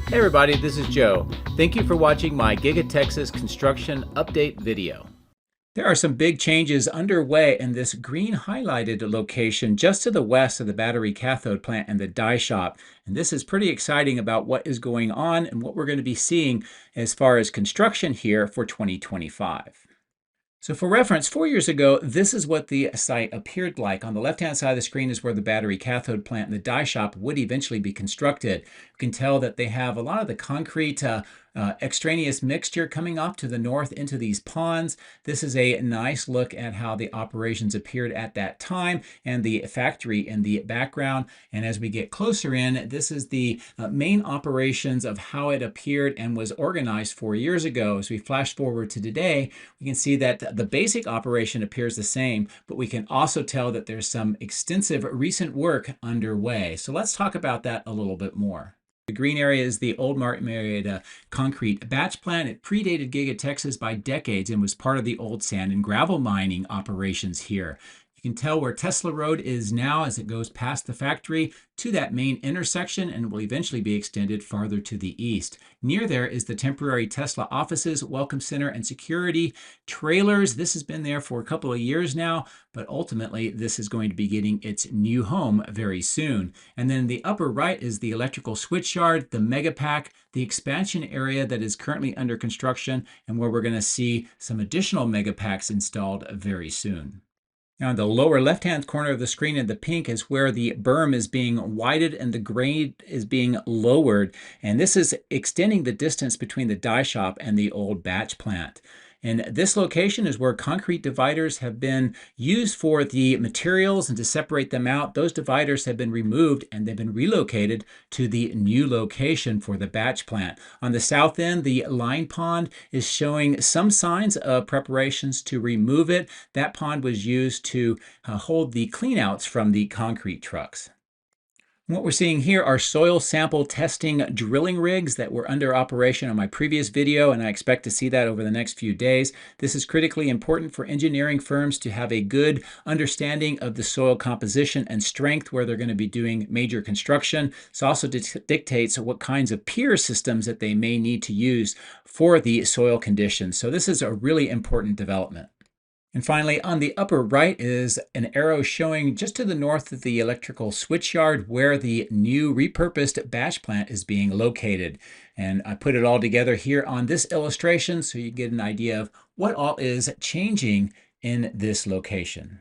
Hey everybody, this is Joe. Thank you for watching my Giga Texas construction update video. There are some big changes underway in this green highlighted location just to the west of the battery cathode plant and the die shop. And this is pretty exciting about what is going on and what we're going to be seeing as far as construction here for 2025. So for reference, 4 years ago, this is what the site appeared like. On the left-hand side of the screen is where the battery cathode plant and the die shop would eventually be constructed. You can tell that they have a lot of the concrete extraneous mixture coming off to the north into these ponds. This is a nice look at how the operations appeared at that time and the factory in the background. And as we get closer in, this is the main operations of how it appeared and was organized 4 years ago. As we flash forward to today, we can see that the basic operation appears the same, but we can also tell that there's some extensive recent work underway. So let's talk about that a little bit more. The green area is the old Marietta concrete batch plant. It predated Giga Texas by decades and was part of the old sand and gravel mining operations here. You can tell where Tesla Road is now as it goes past the factory to that main intersection and will eventually be extended farther to the east. Near there is the temporary Tesla offices, welcome center, and security trailers. This has been there for a couple of years now, but ultimately this is going to be getting its new home very soon. And then the upper right is the electrical switchyard, the megapack, the expansion area that is currently under construction, and where we're going to see some additional megapacks installed very soon. Now, in the lower left-hand corner of the screen in the pink is where the berm is being widened and the grade is being lowered. And this is extending the distance between the die shop and the old batch plant. And this location is where concrete dividers have been used for the materials and to separate them out. Those dividers have been removed and they've been relocated to the new location for the batch plant. On the south end, the line pond is showing some signs of preparations to remove it. That pond was used to hold the cleanouts from the concrete trucks. What we're seeing here are soil sample testing drilling rigs that were under operation on my previous video, and I expect to see that over the next few days. This is critically important for engineering firms to have a good understanding of the soil composition and strength where they're going to be doing major construction. This also dictates what kinds of pier systems that they may need to use for the soil conditions. So this is a really important development. And finally, on the upper right is an arrow showing just to the north of the electrical switchyard where the new repurposed batch plant is being located. And I put it all together here on this illustration so you get an idea of what all is changing in this location.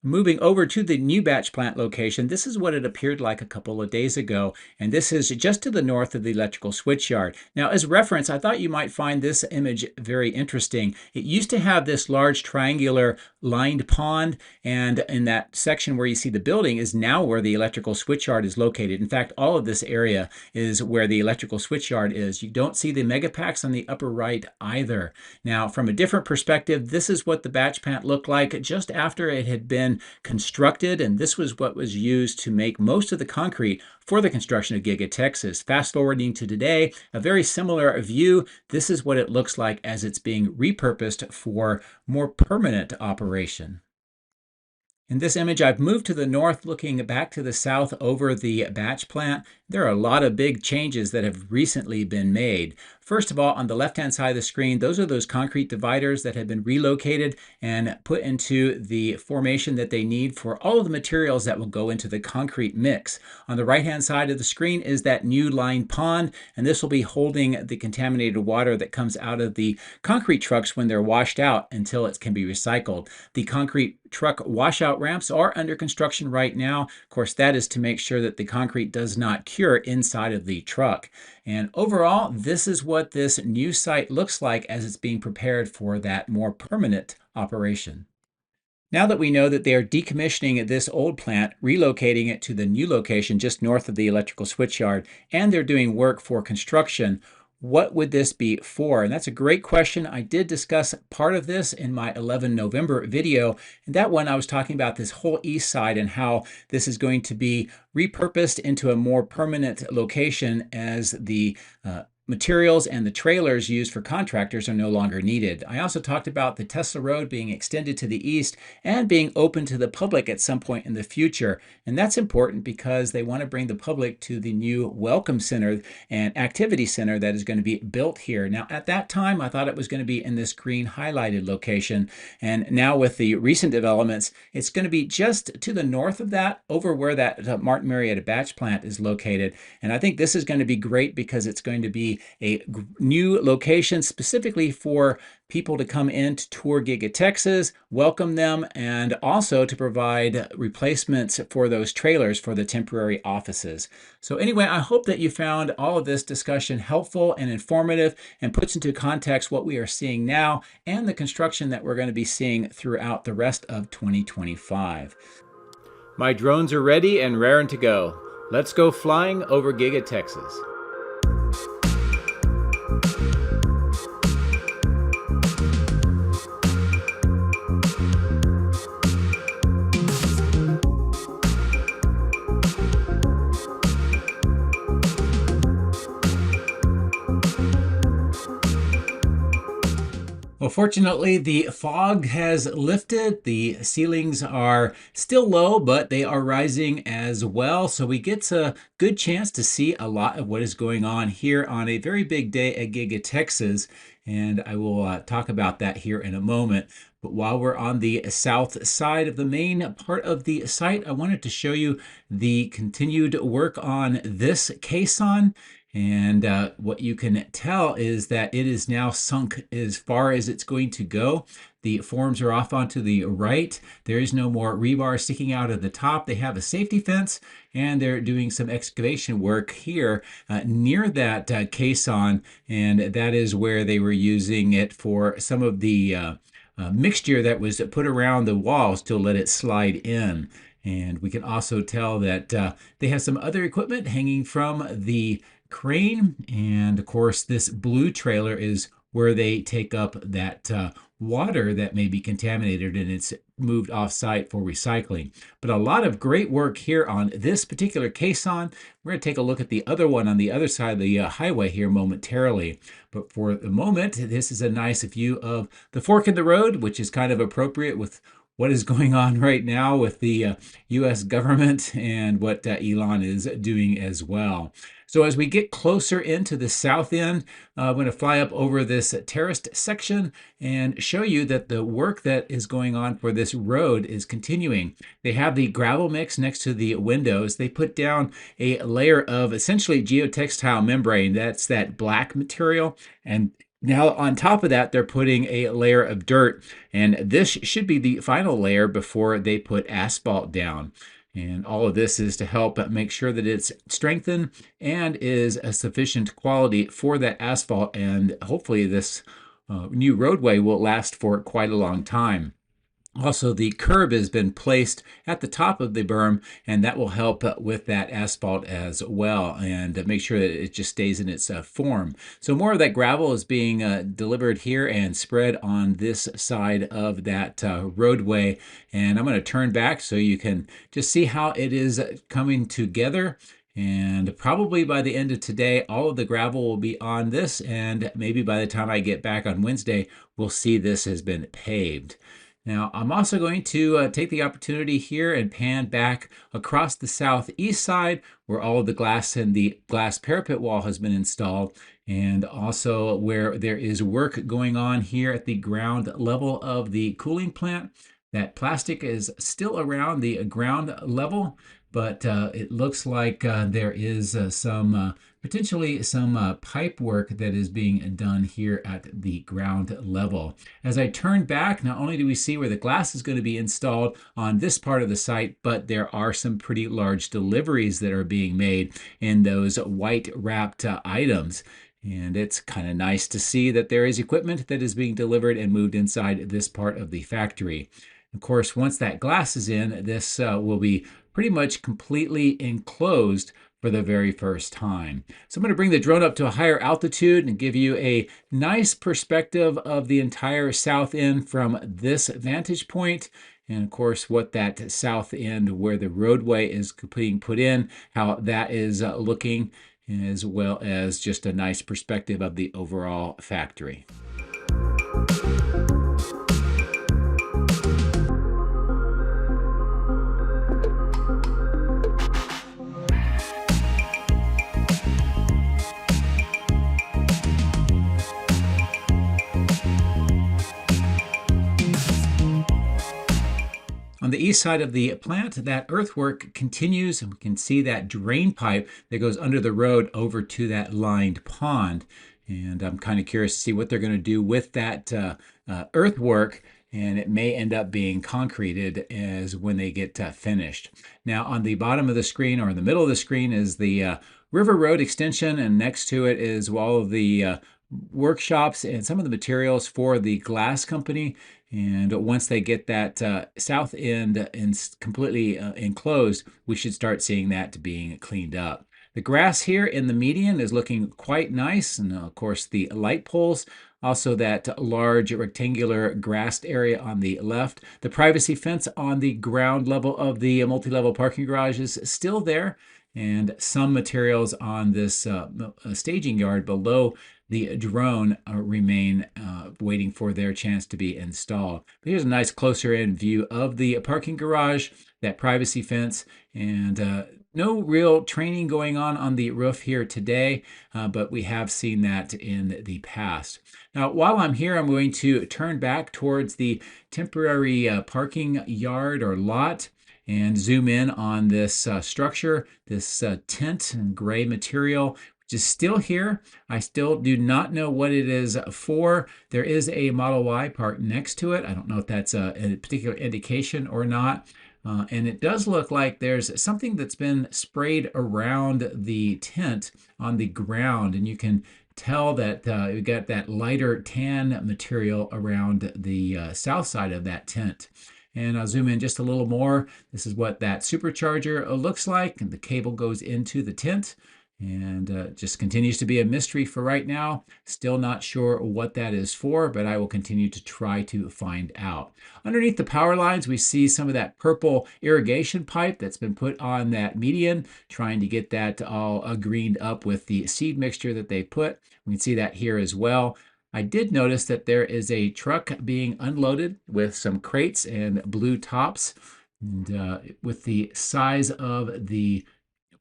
Moving over to the new batch plant location, this is what it appeared like a couple of days ago, and this is just to the north of the electrical switchyard. Now, as reference, I thought you might find this image very interesting. It used to have this large triangular lined pond, and in that section where you see the building is now where the electrical switchyard is located. In fact, all of this area is where the electrical switchyard is. You don't see the megapacks on the upper right either. Now, from a different perspective, this is what the batch plant looked like just after it had been constructed, and this was what was used to make most of the concrete for the construction of Giga Texas. Fast forwarding to today, a very similar view. This is what it looks like as it's being repurposed for more permanent operation. In this image, I've moved to the north, looking back to the south over the batch plant. There are a lot of big changes that have recently been made. First of all, on the left-hand side of the screen, those are those concrete dividers that have been relocated and put into the formation that they need for all of the materials that will go into the concrete mix. On the right-hand side of the screen is that new lined pond, and this will be holding the contaminated water that comes out of the concrete trucks when they're washed out until it can be recycled. The concrete truck washout ramps are under construction right now. Of course, that is to make sure that the concrete does not cure inside of the truck. And overall, this is what this new site looks like as it's being prepared for that more permanent operation. Now that we know that they are decommissioning this old plant, relocating it to the new location just north of the electrical switchyard, and they're doing work for construction, what would this be for? And that's a great question. I did discuss part of this in my 11 November video. And that one, I was talking about this whole east side and how this is going to be repurposed into a more permanent location as the materials and the trailers used for contractors are no longer needed. I also talked about the Tesla Road being extended to the east and being open to the public at some point in the future. And that's important because they want to bring the public to the new Welcome Center and Activity Center that is going to be built here. Now, at that time, I thought it was going to be in this green highlighted location. And now with the recent developments, it's going to be just to the north of that, over where that Martin Marietta batch plant is located. And I think this is going to be great because it's going to be a new location specifically for people to come in to tour Giga Texas, welcome them, and also to provide replacements for those trailers for the temporary offices. So anyway, I hope that you found all of this discussion helpful and informative and puts into context what we are seeing now and the construction that we're going to be seeing throughout the rest of 2025. My drones are ready and raring to go. Let's go flying over Giga Texas. Well, fortunately, the fog has lifted. The ceilings are still low, but they are rising as well. So we get a good chance to see a lot of what is going on here on a very big day at Giga Texas. And I will talk about that here in a moment. But while we're on the south side of the main part of the site, I wanted to show you the continued work on this caisson. And what you can tell is that it is now sunk as far as it's going to go. The forms are off onto the right. There is no more rebar sticking out of the top. They have a safety fence, and they're doing some excavation work here near that caisson, and that is where they were using it for some of the mixture that was put around the walls to let it slide in. And we can also tell that they have some other equipment hanging from the crane, and of course this blue trailer is where they take up that water that may be contaminated, and it's moved off site for recycling. But a lot of great work here on this particular caisson. We're going to take a look at the other one on the other side of the highway here momentarily. But for the moment, this is a nice view of the fork in the road, which is kind of appropriate with what is going on right now with the U.S. government and what Elon is doing as well. So as we get closer into the south end, I'm going to fly up over this terraced section and show you that the work that is going on for this road is continuing. They have the gravel mix next to the windows. They put down a layer of essentially geotextile membrane. That's that black material. And now on top of that, they're putting a layer of dirt. And this should be the final layer before they put asphalt down. And all of this is to help make sure that it's strengthened and is a sufficient quality for that asphalt. And hopefully this new roadway will last for quite a long time. Also, the curb has been placed at the top of the berm, and that will help with that asphalt as well and make sure that it just stays in its form. So more of that gravel is being delivered here and spread on this side of that roadway. And I'm going to turn back so you can just see how it is coming together. And probably by the end of today, all of the gravel will be on this, and maybe by the time I get back on Wednesday, we'll see this has been paved. Now, I'm also going to take the opportunity here and pan back across the southeast side where all of the glass and the glass parapet wall has been installed, and also where there is work going on here at the ground level of the cooling plant. That plastic is still around the ground level, but it looks like there is potentially some pipe work that is being done here at the ground level. As I turn back, not only do we see where the glass is going to be installed on this part of the site, but there are some pretty large deliveries that are being made in those white wrapped items. And it's kind of nice to see that there is equipment that is being delivered and moved inside this part of the factory. Of course, once that glass is in, this will be pretty much completely enclosed for the very first time. So I'm going to bring the drone up to a higher altitude and give you a nice perspective of the entire south end from this vantage point. And of course, what that south end where the roadway is being put in, how that is looking. as well as just a nice perspective of the overall factory. On the east side of the plant, that earthwork continues, and we can see that drain pipe that goes under the road over to that lined pond. And I'm kind of curious to see what they're going to do with that earthwork, and it may end up being concreted as when they get finished. Now, on the bottom of the screen, or in the middle of the screen, is the River Road extension, and next to it is all of the workshops and some of the materials for the glass company. And once they get that south end completely enclosed, we should start seeing that being cleaned up. The grass here in the median is looking quite nice, and of course the light poles, also that large rectangular grassed area on the left. The privacy fence on the ground level of the multi-level parking garage is still there, and some materials on this staging yard below the drone remain waiting for their chance to be installed. But here's a nice closer in view of the parking garage, that privacy fence, and no real training going on the roof here today, but we have seen that in the past. Now, while I'm here, I'm going to turn back towards the temporary parking yard or lot and zoom in on this structure, this tent and gray material, which is still here. I still do not know what it is for. There is a Model Y part next to it. I don't know if that's a particular indication or not. And it does look like there's something that's been sprayed around the tent on the ground, and you can tell that you got that lighter tan material around the south side of that tent. And I'll zoom in just a little more. This is what that supercharger looks like, and the cable goes into the tent. And just continues to be a mystery for right now. Still not sure what that is for, but I will continue to try to find out. Underneath the power lines, we see some of that purple irrigation pipe that's been put on that median, trying to get that all greened up with the seed mixture that they put. We can see that here as well. I did notice that there is a truck being unloaded with some crates and blue tops. And with the size of the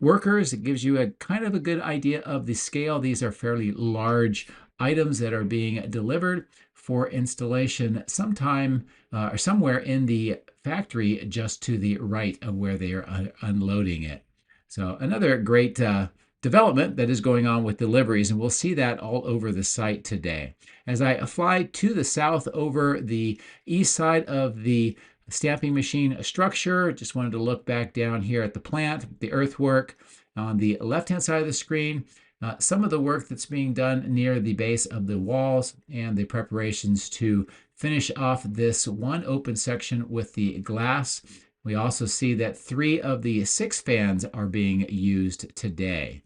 workers, it gives you a kind of a good idea of the scale. These are fairly large items that are being delivered for installation sometime or somewhere in the factory just to the right of where they are unloading it. So another great development that is going on with deliveries, and we'll see that all over the site today. As I fly to the south over the east side of the stamping machine structure, just wanted to look back down here at the plant, the earthwork on the left-hand side of the screen, some of the work that's being done near the base of the walls, and the preparations to finish off this one open section with the glass. We also see that 3 of the 6 fans are being used today.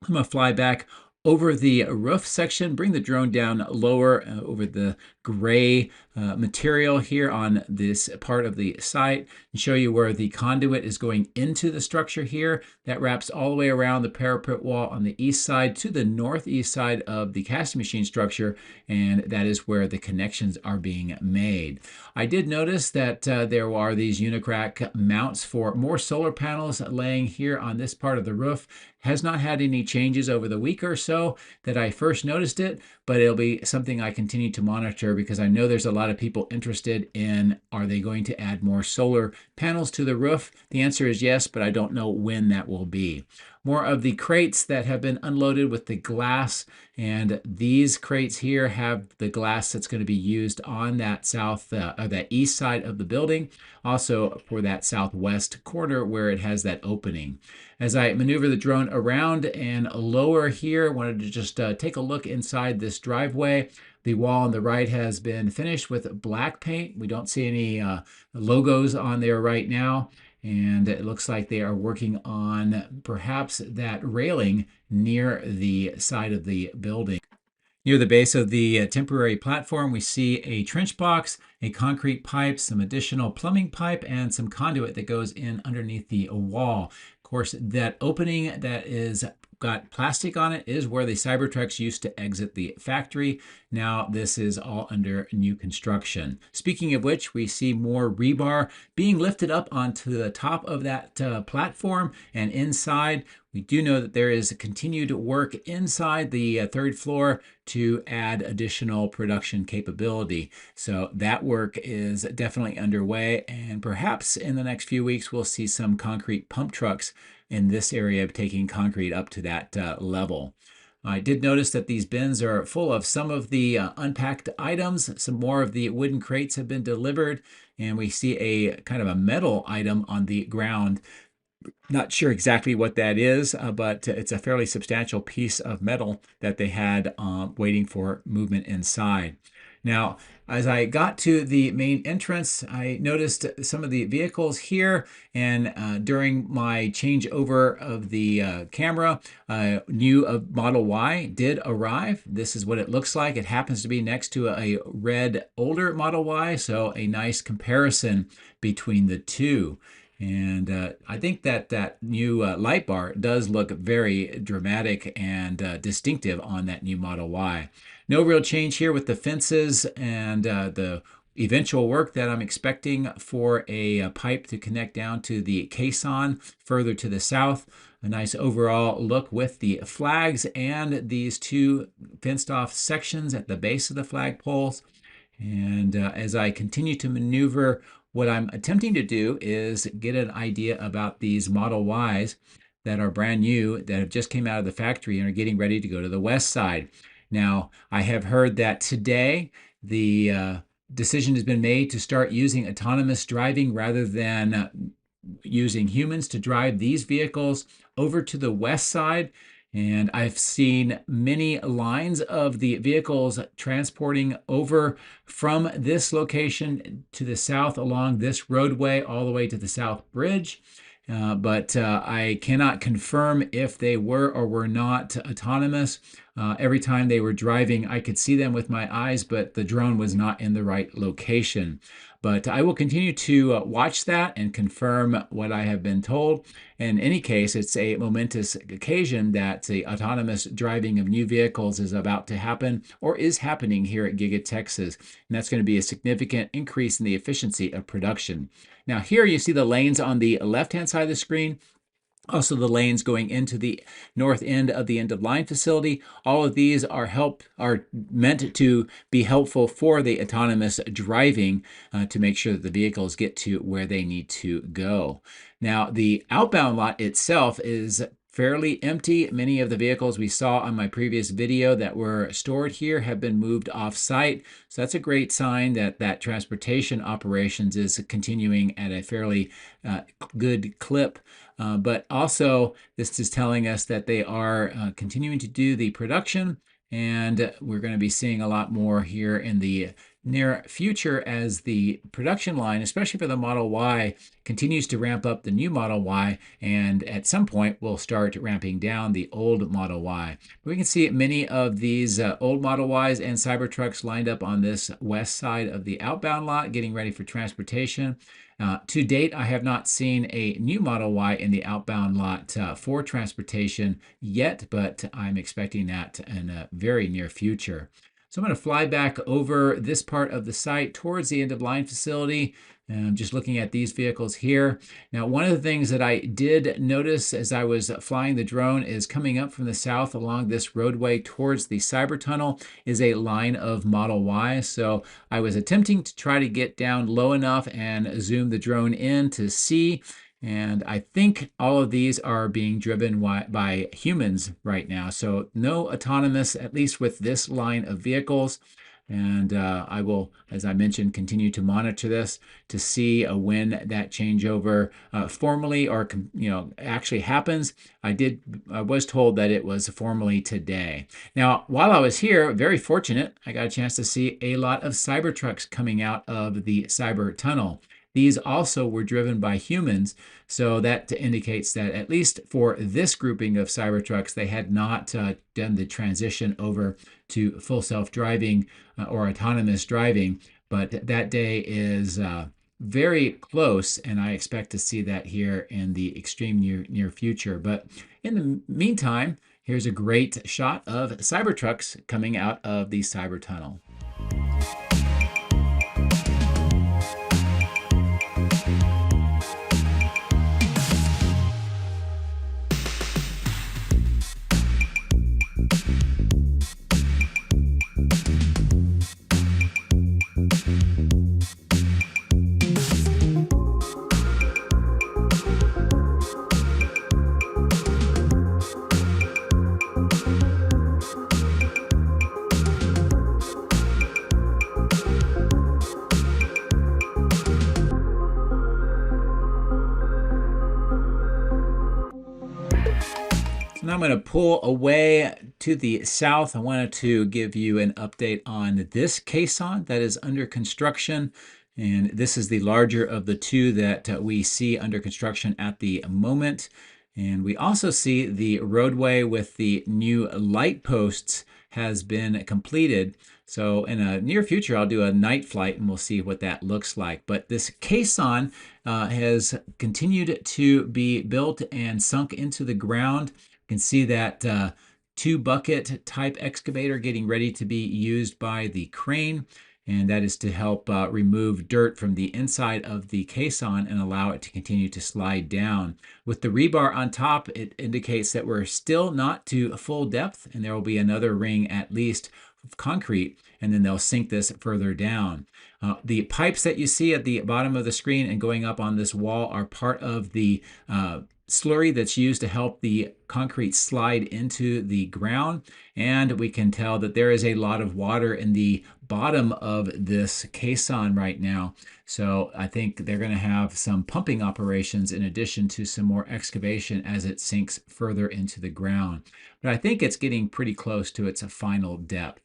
I'm going to fly back over the roof section, bring the drone down lower over the gray material here on this part of the site, and show you where the conduit is going into the structure here. That wraps all the way around the parapet wall on the east side to the northeast side of the casting machine structure, and that is where the connections are being made. I did notice that there are these Unicrack mounts for more solar panels laying here on this part of the roof. Has not had any changes over the week or so that I first noticed it, but it'll be something I continue to monitor, because I know there's a lot of people interested in, are they going to add more solar panels to the roof? The answer is yes, but I don't know when that will be. More of the crates that have been unloaded with the glass, and these crates here have the glass that's going to be used on that that east side of the building, also for that southwest corner where it has that opening. As I maneuver the drone around and lower here, I wanted to just take a look inside this driveway. The wall on the right has been finished with black paint. We don't see any logos on there right now. And it looks like they are working on perhaps that railing near the side of the building. Near the base of the temporary platform, we see a trench box, a concrete pipe, some additional plumbing pipe, and some conduit that goes in underneath the wall. Of course, that opening that is got plastic on it is where the Cybertrucks used to exit the factory. Now this is all under new construction. Speaking of which, we see more rebar being lifted up onto the top of that platform, and inside we do know that there is continued work inside the third floor to add additional production capability. So that work is definitely underway, and perhaps in the next few weeks we'll see some concrete pump trucks in this area taking concrete up to that level. I did notice that these bins are full of some of the unpacked items. Some more of the wooden crates have been delivered, and we see a kind of a metal item on the ground. Not sure exactly what that is, but it's a fairly substantial piece of metal that they had waiting for movement inside. Now, as I got to the main entrance, I noticed some of the vehicles here, and during my changeover of the camera, new Model Y did arrive. This is what it looks like. It happens to be next to a red older Model Y, so a nice comparison between the two. And I think that that new light bar does look very dramatic and distinctive on that new Model Y. No real change here with the fences and the eventual work that I'm expecting for a pipe to connect down to the Caisson further to the south. A nice overall look with the flags and these two fenced off sections at the base of the flagpoles. And as I continue to maneuver, what I'm attempting to do is get an idea about these Model Ys that are brand new, that have just came out of the factory and are getting ready to go to the west side. Now, I have heard that today the decision has been made to start using autonomous driving rather than using humans to drive these vehicles over to the west side. And I've seen many lines of the vehicles transporting over from this location to the south along this roadway all the way to the South Bridge. But I cannot confirm if they were or were not autonomous. Every time they were driving, I could see them with my eyes, but the drone was not in the right location. But I will continue to watch that and confirm what I have been told. In any case, it's a momentous occasion that the autonomous driving of new vehicles is about to happen or is happening here at Giga Texas. And that's going to be a significant increase in the efficiency of production. Now here you see the lanes on the left-hand side of the screen. Also the lanes going into the north end of the end-of-line facility. All of these are meant to be helpful for the autonomous driving to make sure that the vehicles get to where they need to go. Now the outbound lot itself is fairly empty. Many of the vehicles we saw on my previous video that were stored here have been moved off-site. So that's a great sign that that transportation operations is continuing at a fairly good clip. But also this is telling us that they are continuing to do the production, and we're going to be seeing a lot more here in the near future as the production line, especially for the Model Y, continues to ramp up the new Model Y, and at some point we'll start ramping down the old Model Y. We can see many of these old Model Ys and Cybertrucks lined up on this west side of the outbound lot, getting ready for transportation. To date, I have not seen a new Model Y in the outbound lot for transportation yet, but I'm expecting that in a very near future. So I'm going to fly back over this part of the site towards the end-of-line facility. And I'm just looking at these vehicles here. Now, one of the things that I did notice as I was flying the drone is coming up from the south along this roadway towards the Cyber Tunnel is a line of Model Y. So I was attempting to try to get down low enough and zoom the drone in to see. And I think all of these are being driven by humans right now. So no autonomous, at least with this line of vehicles. And I will, as I mentioned, continue to monitor this to see when that changeover formally or actually happens. I was told that it was formally today. Now, while I was here, very fortunate, I got a chance to see a lot of Cybertrucks coming out of the Cyber Tunnel. These also were driven by humans, so that indicates that at least for this grouping of Cybertrucks, they had not done the transition over to full self-driving or autonomous driving, but that day is very close, and I expect to see that here in the extreme near future. But in the meantime, here's a great shot of Cybertrucks coming out of the Cyber Tunnel. Now I'm going to pull away to the south. I wanted to give you an update on this caisson that is under construction. And this is the larger of the two that we see under construction at the moment. And we also see the roadway with the new light posts has been completed. So in a near future, I'll do a night flight and we'll see what that looks like. But this caisson has continued to be built and sunk into the ground. You can see that two bucket type excavator getting ready to be used by the crane, and that is to help remove dirt from the inside of the caisson and allow it to continue to slide down. With the rebar on top, it indicates that we're still not to full depth, and there will be another ring at least of concrete, and then they'll sink this further down. The pipes that you see at the bottom of the screen and going up on this wall are part of the slurry that's used to help the concrete slide into the ground. And we can tell that there is a lot of water in the bottom of this caisson right now. So I think they're going to have some pumping operations in addition to some more excavation as it sinks further into the ground. But I think it's getting pretty close to its final depth.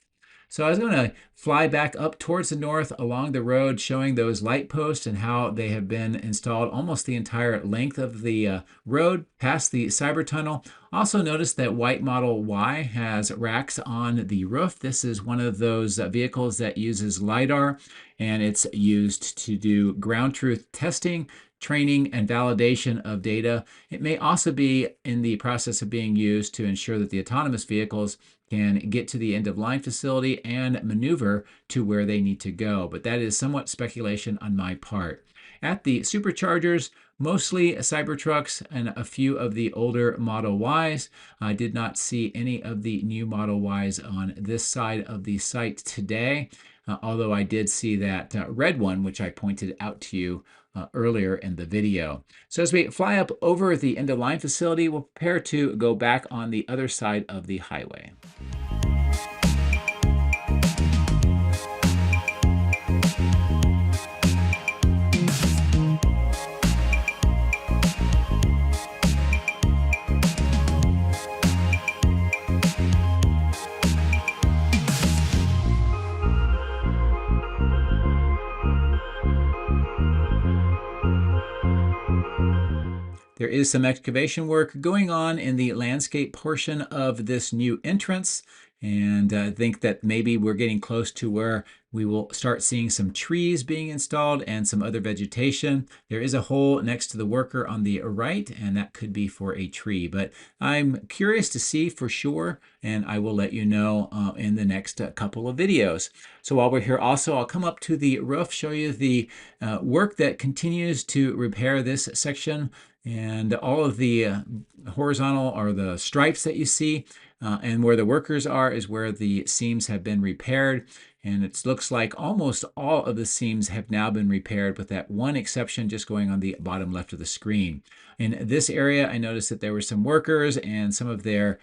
So I was going to fly back up towards the north along the road, showing those light posts and how they have been installed almost the entire length of the road past the Cyber Tunnel. Also notice that white Model Y has racks on the roof. This is one of those vehicles that uses LiDAR, and it's used to do ground truth testing, training, and validation of data. It may also be in the process of being used to ensure that the autonomous vehicles can get to the end-of-line facility and maneuver to where they need to go. But that is somewhat speculation on my part. At the superchargers, mostly Cybertrucks and a few of the older Model Ys. I did not see any of the new Model Ys on this side of the site today, although I did see that red one, which I pointed out to you earlier in the video. So as we fly up over the end-of-line facility, we'll prepare to go back on the other side of the highway. There is some excavation work going on in the landscape portion of this new entrance, and I think that maybe we're getting close to where we will start seeing some trees being installed and some other vegetation. There is a hole next to the worker on the right, and that could be for a tree, but I'm curious to see for sure, and I will let you know in the next couple of videos. So while we're here also, I'll come up to the roof, show you the work that continues to repair this section. And all of the horizontal or the stripes that you see and where the workers are is where the seams have been repaired. And it looks like almost all of the seams have now been repaired, with that one exception just going on the bottom left of the screen. In this area, I noticed that there were some workers and some of their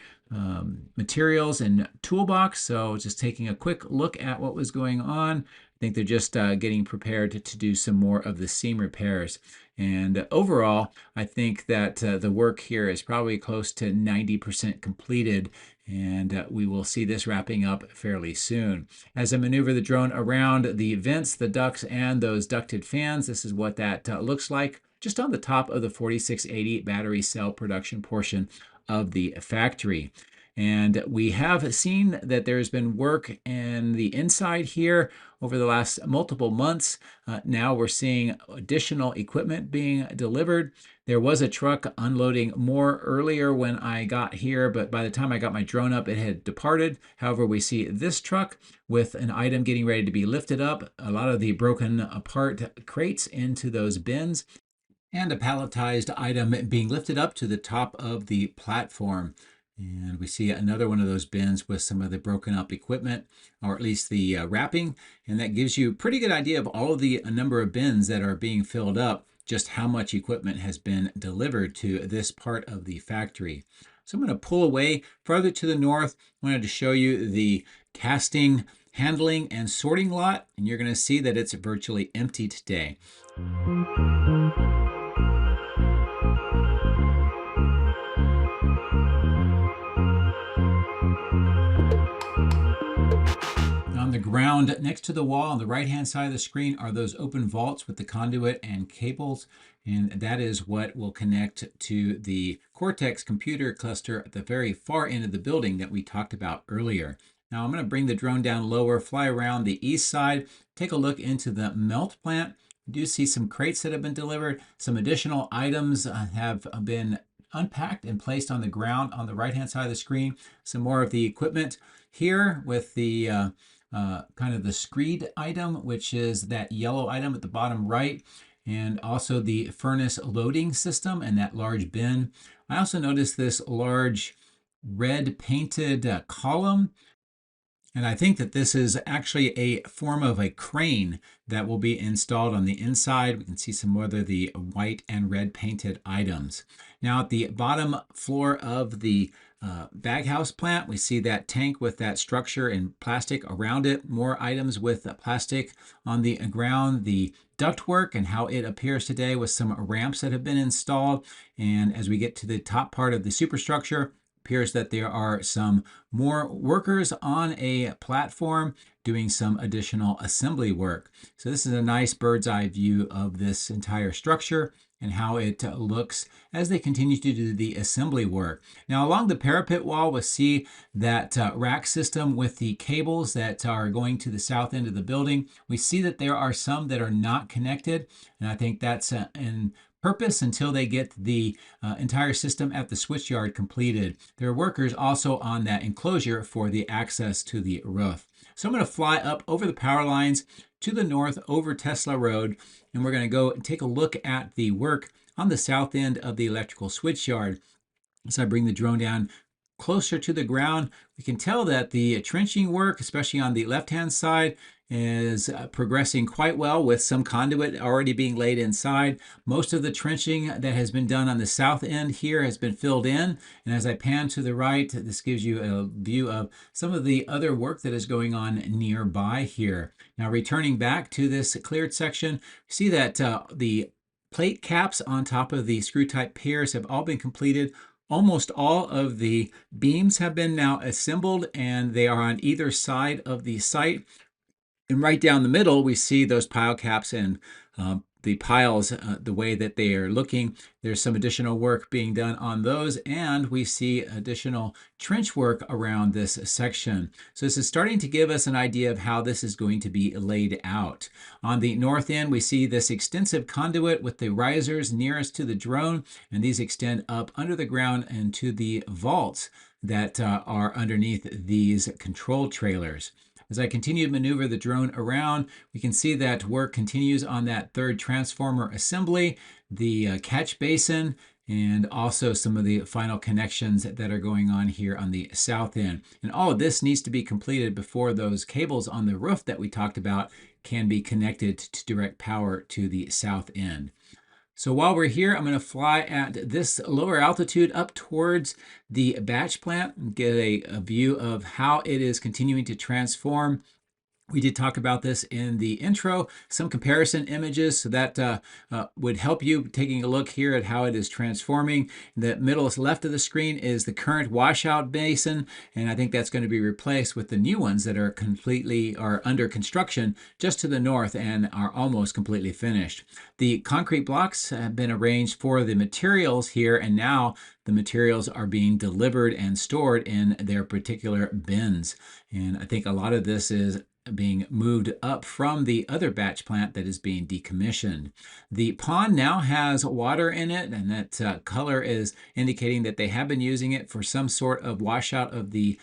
materials and toolbox. So just taking a quick look at what was going on. I think they're just getting prepared to do some more of the seam repairs. And overall, I think that the work here is probably close to 90% completed, and we will see this wrapping up fairly soon. As I maneuver the drone around the vents, the ducts, and those ducted fans, this is what that looks like just on the top of the 4680 battery cell production portion of the factory. And we have seen that there's been work in the inside here over the last multiple months. Now we're seeing additional equipment being delivered. There was a truck unloading more earlier when I got here, but by the time I got my drone up, it had departed. However, we see this truck with an item getting ready to be lifted up, a lot of the broken apart crates into those bins, and a palletized item being lifted up to the top of the platform. And we see another one of those bins with some of the broken up equipment, or at least the wrapping. And that gives you a pretty good idea of all of the number of bins that are being filled up, just how much equipment has been delivered to this part of the factory. So I'm going to pull away farther to the north. I wanted to show you the casting, handling, and sorting lot. And you're going to see that it's virtually empty today. On the ground next to the wall on the right hand side of the screen are those open vaults with the conduit and cables, and that is what will connect to the Cortex computer cluster at the very far end of the building that we talked about earlier. Now I'm going to bring the drone down lower, fly around the east side, take a look into the melt plant. We do see some crates that have been delivered. Some additional items have been unpacked and placed on the ground on the right hand side of the screen. Some more of the equipment here with the kind of the screed item, which is that yellow item at the bottom right, and also the furnace loading system and that large bin. I also noticed this large red painted column, and I think that this is actually a form of a crane that will be installed on the inside. We can see some more of the white and red painted items. Now at the bottom floor of the baghouse plant, we see that tank with that structure in plastic around it, more items with plastic on the ground, the ductwork and how it appears today with some ramps that have been installed. And as we get to the top part of the superstructure, appears that there are some more workers on a platform doing some additional assembly work. So this is a nice bird's eye view of this entire structure and how it looks as they continue to do the assembly work. Now along the parapet wall, we'll see that rack system with the cables that are going to the south end of the building. We see that there are some that are not connected, and I think that's in purpose until they get the entire system at the switchyard completed. There are workers also on that enclosure for the access to the roof. So I'm going to fly up over the power lines to the north over Tesla Road, and we're going to go and take a look at the work on the south end of the electrical switchyard. As I bring the drone down closer to the ground, we can tell that the trenching work, especially on the left-hand side, is progressing quite well with some conduit already being laid inside. Most of the trenching that has been done on the south end here has been filled in. And as I pan to the right, this gives you a view of some of the other work that is going on nearby here. Now returning back to this cleared section, you see that the plate caps on top of the screw type piers have all been completed. Almost all of the beams have been now assembled, and they are on either side of the site. And right down the middle, we see those pile caps and the piles, the way that they are looking. There's some additional work being done on those, and we see additional trench work around this section. So this is starting to give us an idea of how this is going to be laid out. On the north end, we see this extensive conduit with the risers nearest to the drone, and these extend up under the ground and to the vaults that are underneath these control trailers. As I continue to maneuver the drone around, we can see that work continues on that third transformer assembly, the catch basin, and also some of the final connections that are going on here on the south end. And all of this needs to be completed before those cables on the roof that we talked about can be connected to direct power to the south end. So while we're here, I'm going to fly at this lower altitude up towards the batch plant and get a view of how it is continuing to transform We did talk about this in the intro, some comparison images, so that would help you taking a look here at how it is transforming. The middle left of the screen is the current washout basin, and I think that's going to be replaced with the new ones that are under construction just to the north and are almost completely finished. The concrete blocks have been arranged for the materials here, and now the materials are being delivered and stored in their particular bins. And I think a lot of this is being moved up from the other batch plant that is being decommissioned. The pond now has water in it, and that color is indicating that they have been using it for some sort of washout of the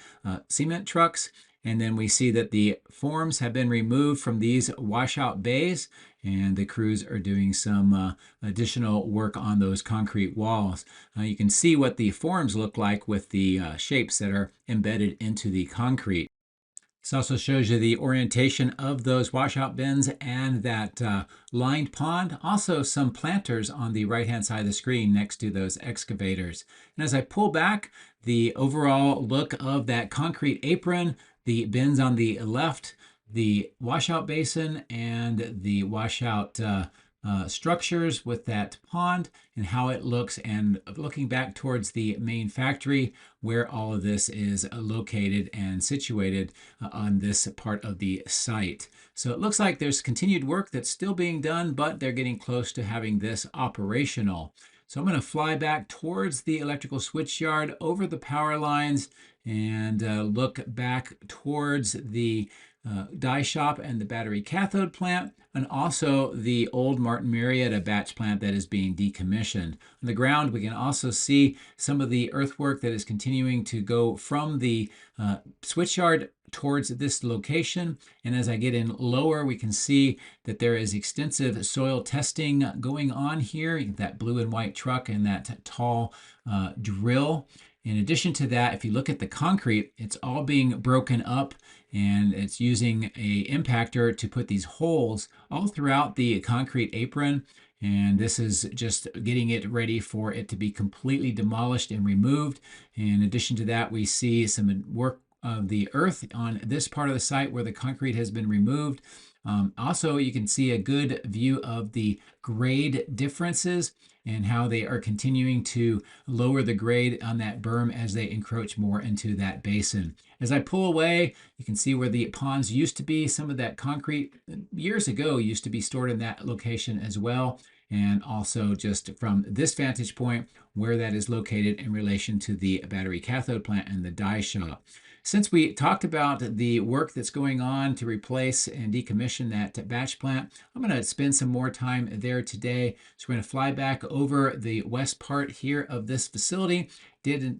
cement trucks. And then we see that the forms have been removed from these washout bays, and the crews are doing some additional work on those concrete walls. You can see what the forms look like with the shapes that are embedded into the concrete. This also shows you the orientation of those washout bins and that lined pond. Also some planters on the right-hand side of the screen next to those excavators. And as I pull back, the overall look of that concrete apron, the bins on the left, the washout basin, and the washout structures with that pond and how it looks, and looking back towards the main factory where all of this is located and situated on this part of the site. So it looks like there's continued work that's still being done, but they're getting close to having this operational. So I'm going to fly back towards the electrical switch yard over the power lines and look back towards the die shop and the battery cathode plant, and also the old Martin Marietta batch plant that is being decommissioned. On the ground, we can also see some of the earthwork that is continuing to go from the switchyard towards this location. And as I get in lower, we can see that there is extensive soil testing going on here. That blue and white truck and that tall drill. In addition to that, if you look at the concrete, it's all being broken up, and it's using a impactor to put these holes all throughout the concrete apron. And this is just getting it ready for it to be completely demolished and removed. In addition to that, we see some work of the earth on this part of the site where the concrete has been removed. Also, you can see a good view of the grade differences and how they are continuing to lower the grade on that berm as they encroach more into that basin. As I pull away, you can see where the ponds used to be. Some of that concrete years ago used to be stored in that location as well. And also just from this vantage point, where that is located in relation to the battery cathode plant and the die shop. Since we talked about the work that's going on to replace and decommission that batch plant, I'm going to spend some more time there today. So we're going to fly back over the west part here of this facility,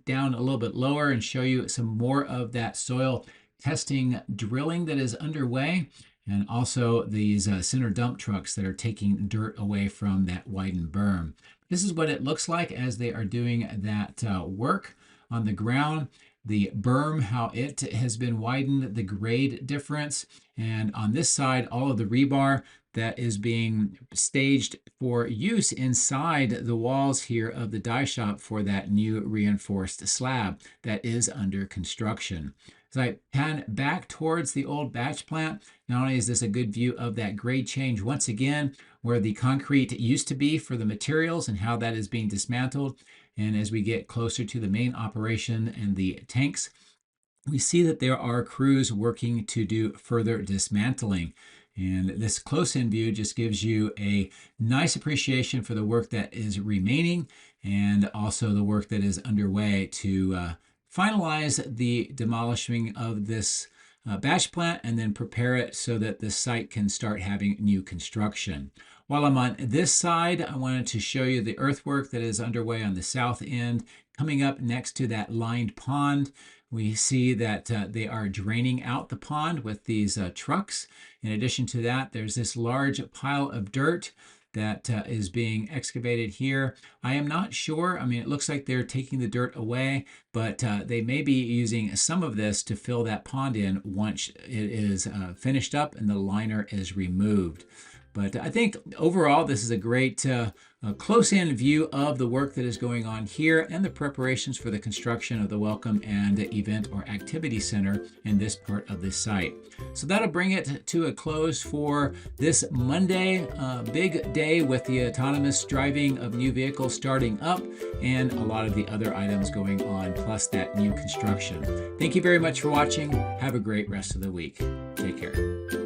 down a little bit lower, and show you some more of that soil testing drilling that is underway, and also these center dump trucks that are taking dirt away from that widened berm. This is what it looks like as they are doing that work on the ground. The berm, how it has been widened, the grade difference, and on this side, all of the rebar that is being staged for use inside the walls here of the die shop for that new reinforced slab that is under construction. As I pan back towards the old batch plant, not only is this a good view of that grade change once again, where the concrete used to be for the materials and how that is being dismantled, and as we get closer to the main operation and the tanks, we see that there are crews working to do further dismantling. And this close-in view just gives you a nice appreciation for the work that is remaining, and also the work that is underway to finalize the demolishing of this batch plant and then prepare it so that the site can start having new construction. While I'm on this side, I wanted to show you the earthwork that is underway on the south end. Coming up next to that lined pond, we see that they are draining out the pond with these trucks. In addition to that, there's this large pile of dirt that is being excavated here. I am not sure. I mean, it looks like they're taking the dirt away, but they may be using some of this to fill that pond in once it is finished up and the liner is removed. But I think overall, this is a great a close-in view of the work that is going on here and the preparations for the construction of the Welcome and Event or Activity Center in this part of this site. So that'll bring it to a close for this Monday, big day with the autonomous driving of new vehicles starting up and a lot of the other items going on, plus that new construction. Thank you very much for watching. Have a great rest of the week. Take care.